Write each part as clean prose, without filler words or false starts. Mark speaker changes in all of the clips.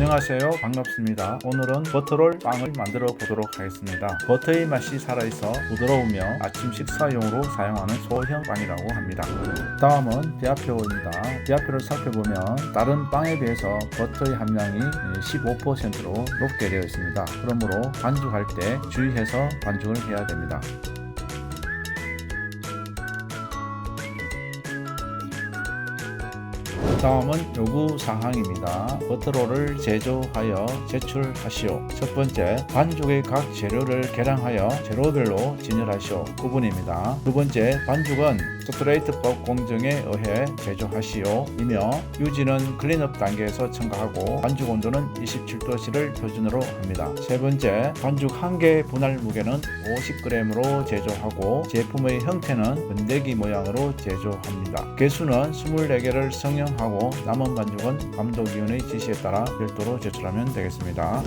Speaker 1: 안녕하세요. 반갑습니다. 오늘은 버터롤 빵을 만들어 보도록 하겠습니다. 버터의 맛이 살아있어 부드러우며 아침 식사용으로 사용하는 소형 빵이라고 합니다. 다음은 대화표입니다. 대화표를 살펴보면 다른 빵에 비해서 버터의 함량이 15%로 높게 되어 있습니다. 그러므로 반죽할 때 주의해서 반죽을 해야 됩니다. 다음은 요구사항입니다. 버터롤을 제조하여 제출하시오. 첫 번째, 반죽의 각 재료를 계량하여 재료별로 진열하시오. 9번입니다. 두 번째, 반죽은 스트레이트법 공정에 의해 제조하시오. 이며 유지는 클린업 단계에서 첨가하고 반죽 온도는 27도씨를 표준으로 합니다. 세 번째, 반죽 한 개 분할 무게는 50g으로 제조하고 제품의 형태는 번데기 모양으로 제조합니다. 개수는 24개를 성형하고 남은 반죽은 감독위원의 지시에 따라 별도로 제출하면 되겠습니다.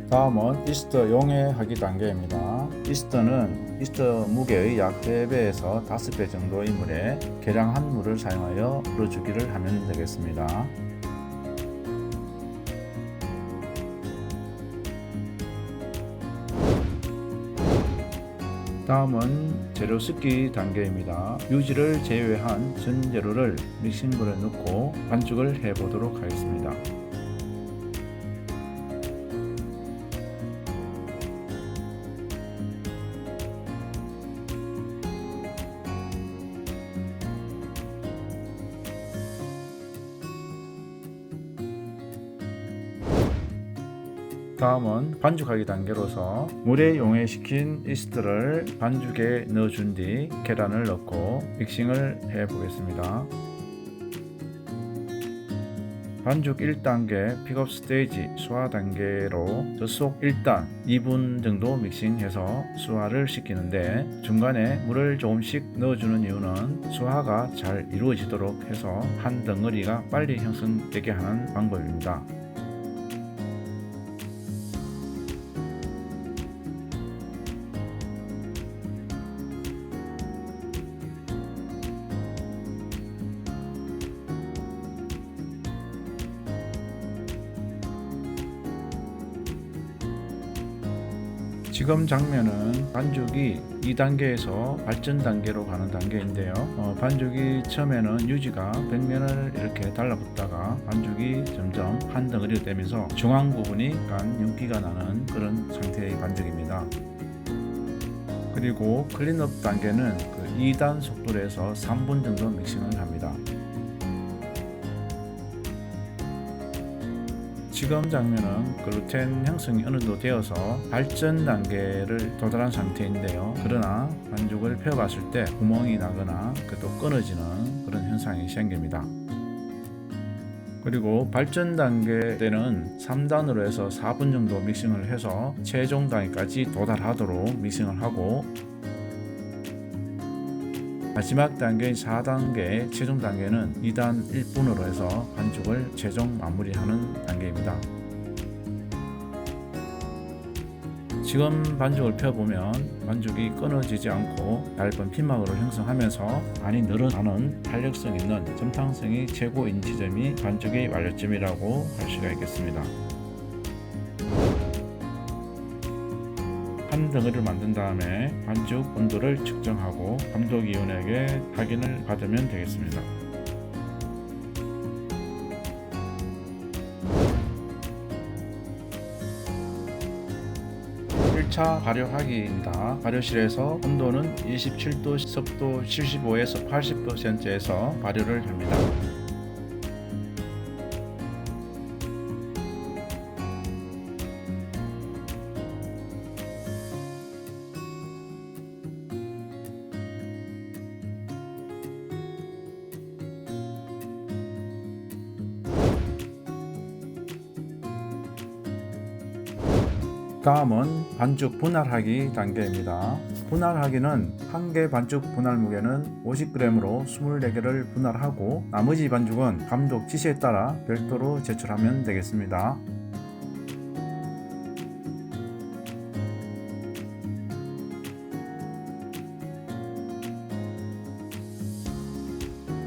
Speaker 1: 다음은 이스터 용해하기 단계입니다. 이스터는 이스터 무게의 약 3배에서 5배 정도의 물에 계량한 물을 사용하여 불어주기를 하면 되겠습니다. 다음은 재료 섞기 단계입니다. 유지를 제외한 전 재료를 믹싱볼에 넣고 반죽을 해보도록 하겠습니다. 다음은 반죽하기 단계로서 물에 용해시킨 이스트를 반죽에 넣어준 뒤 계란을 넣고 믹싱을 해 보겠습니다. 반죽 1단계 픽업 스테이지 수화 단계로 젖속 1단 2분 정도 믹싱해서 수화를 시키는데 중간에 물을 조금씩 넣어주는 이유는 수화가 잘 이루어지도록 해서 한 덩어리가 빨리 형성되게 하는 방법입니다. 지금 장면은 반죽이 2단계에서 발전 단계로 가는 단계인데요. 반죽이 처음에는 유지가 벽면을 이렇게 달라붙다가 반죽이 점점 한 덩어리가 되면서 중앙 부분이 약간 윤기가 나는 그런 상태의 반죽입니다. 그리고 클린업 단계는 2단 속도로 해서 3분 정도 믹싱을 합니다. 지금 장면은 글루텐 형성이 어느 정도 되어서 발전 단계를 도달한 상태인데요. 그러나 반죽을 펴봤을 때 구멍이 나거나 또 끊어지는 그런 현상이 생깁니다. 그리고 발전 단계 때는 3단으로 해서 4분 정도 믹싱을 해서 최종 단계까지 도달하도록 믹싱을 하고 마지막 단계인 4단계 최종 단계는 2단 1분으로 해서 반죽을 최종 마무리하는 단계입니다. 지금 반죽을 펴보면 반죽이 끊어지지 않고 얇은 피막으로 형성하면서 많이 늘어나는 탄력성 있는 점탕성이 최고인 지점이 반죽의 완료점이라고 할 수가 있겠습니다. 한 덩어리를 만든 다음에 반죽 온도를 측정하고 감독위원에게 확인을 받으면 되겠습니다. 1차 발효하기입니다. 발효실에서 온도는 27도, 습도 75에서 80%에서 발효를 합니다. 다음은 반죽 분할하기 단계입니다. 분할하기는 한 개 반죽 분할 무게는 50g으로 24개를 분할하고 나머지 반죽은 감독 지시에 따라 별도로 제출하면 되겠습니다.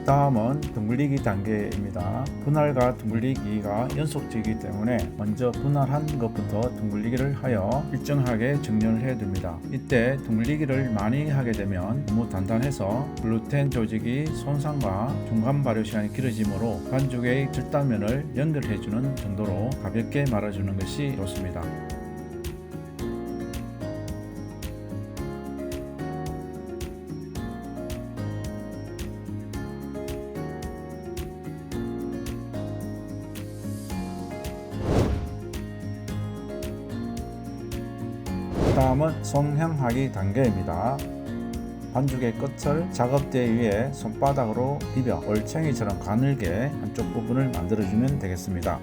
Speaker 1: 다음은 둥글리기 단계입니다. 분할과 둥글리기가 연속되기 때문에 먼저 분할한 것부터 둥글리기를 하여 일정하게 정렬을 해둡니다. 이때 둥글리기를 많이 하게 되면 너무 단단해서 글루텐 조직이 손상과 중간 발효 시간이 길어지므로 반죽의 절단면을 연결해주는 정도로 가볍게 말아주는 것이 좋습니다. 다음은 성형하기 단계입니다. 반죽의 끝을 작업대 위에 손바닥으로 비벼 올챙이처럼 가늘게 한쪽 부분을 만들어주면 되겠습니다.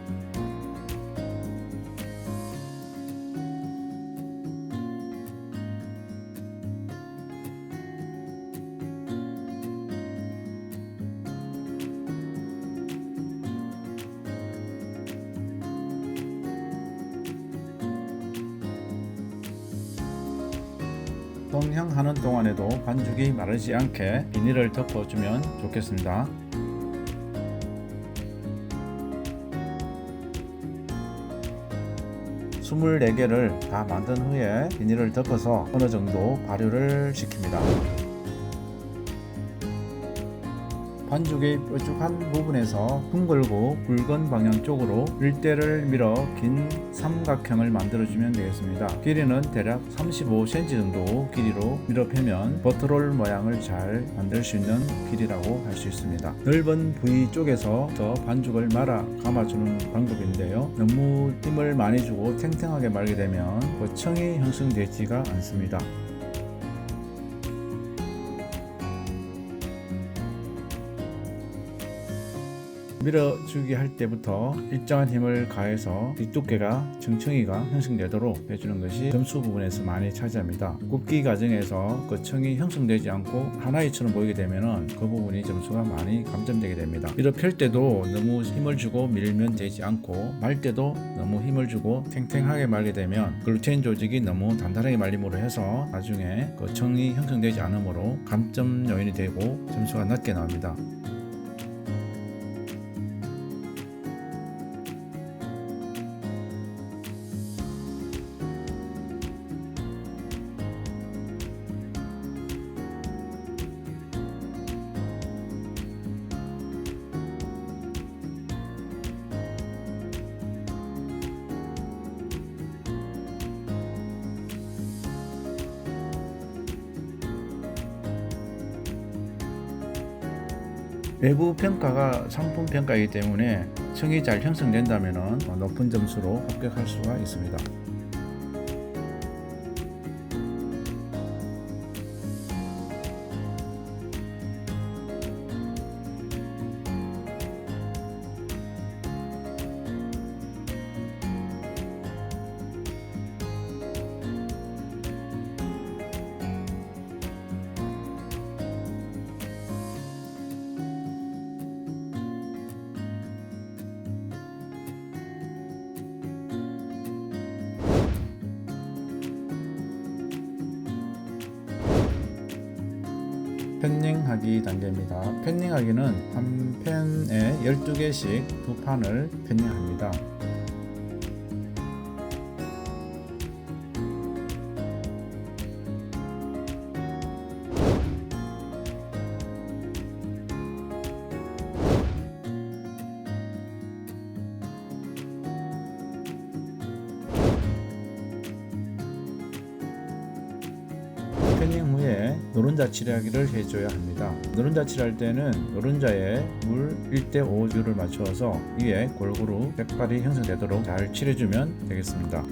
Speaker 1: 성형하는 동안에도 반죽이 마르지 않게 비닐을 덮어주면 좋겠습니다. 스물네 개를 다 만든 후에 비닐을 덮어서 어느 정도 발효를 시킵니다. 반죽의 뾰족한 부분에서 둥글고 굵은 방향 쪽으로 일대를 밀어 긴 삼각형을 만들어주면 되겠습니다. 길이는 대략 35cm 정도 길이로 밀어 패면 버터롤 모양을 잘 만들 수 있는 길이라고 할 수 있습니다. 넓은 부위 쪽에서 더 반죽을 말아 감아주는 방법인데요. 너무 힘을 많이 주고 탱탱하게 말게 되면 거청이 형성되지가 않습니다. 밀어주기 할 때부터 일정한 힘을 가해서 뒷두께가 층층이가 형성되도록 해주는 것이 점수 부분에서 많이 차지합니다. 굽기 과정에서 거청이 형성되지 않고 하나이처럼 보이게 되면 그 부분이 점수가 많이 감점되게 됩니다. 밀어 펼 때도 너무 힘을 주고 밀면 되지 않고 말 때도 너무 힘을 주고 탱탱하게 말게 되면 글루텐 조직이 너무 단단하게 말림으로 해서 나중에 거청이 형성되지 않으므로 감점 요인이 되고 점수가 낮게 나옵니다. 외부 평가가 상품 평가이기 때문에 층이 잘 형성된다면 높은 점수로 합격할 수가 있습니다. 팬닝하기 단계입니다. 팬닝하기는 한 팬에 12개씩 두 판을 팬닝합니다. 노른자 칠하기를 해줘야 합니다. 노른자 칠할 때는 노른자에 물 1:5를 맞춰서 위에 골고루 색깔이 형성되도록 잘 칠해주면 되겠습니다.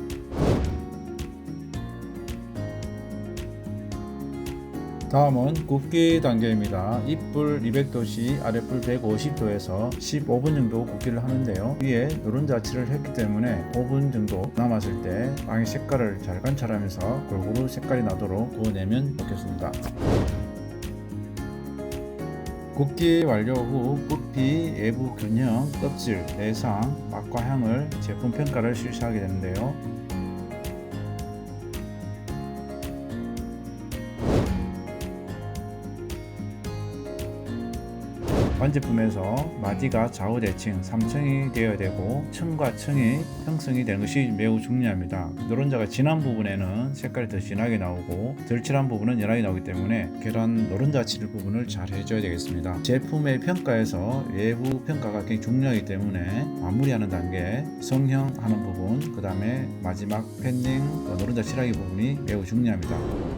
Speaker 1: 다음은 굽기 단계입니다. 윗불 200도씨, 아랫불 150도에서 15분 정도 굽기를 하는데요. 위에 노른자 칠을 했기 때문에 5분 정도 남았을 때 빵의 색깔을 잘 관찰하면서 골고루 색깔이 나도록 구워내면 좋겠습니다. 굽기 완료 후 부피, 외부 균형, 껍질, 내상, 맛과 향을 제품 평가를 실시하게 되는데요. 완제품에서 마디가 좌우대칭 3층이 되어야 되고 층과 층이 형성이 되는 것이 매우 중요합니다. 노른자가 진한 부분에는 색깔이 더 진하게 나오고 덜 칠한 부분은 연하게 나오기 때문에 계란 노른자 칠 부분을 잘 해줘야 되겠습니다. 제품의 평가에서 외부 평가가 굉장히 중요하기 때문에 마무리하는 단계, 성형하는 부분, 그 다음에 마지막 팬닝, 노른자 칠하기 부분이 매우 중요합니다.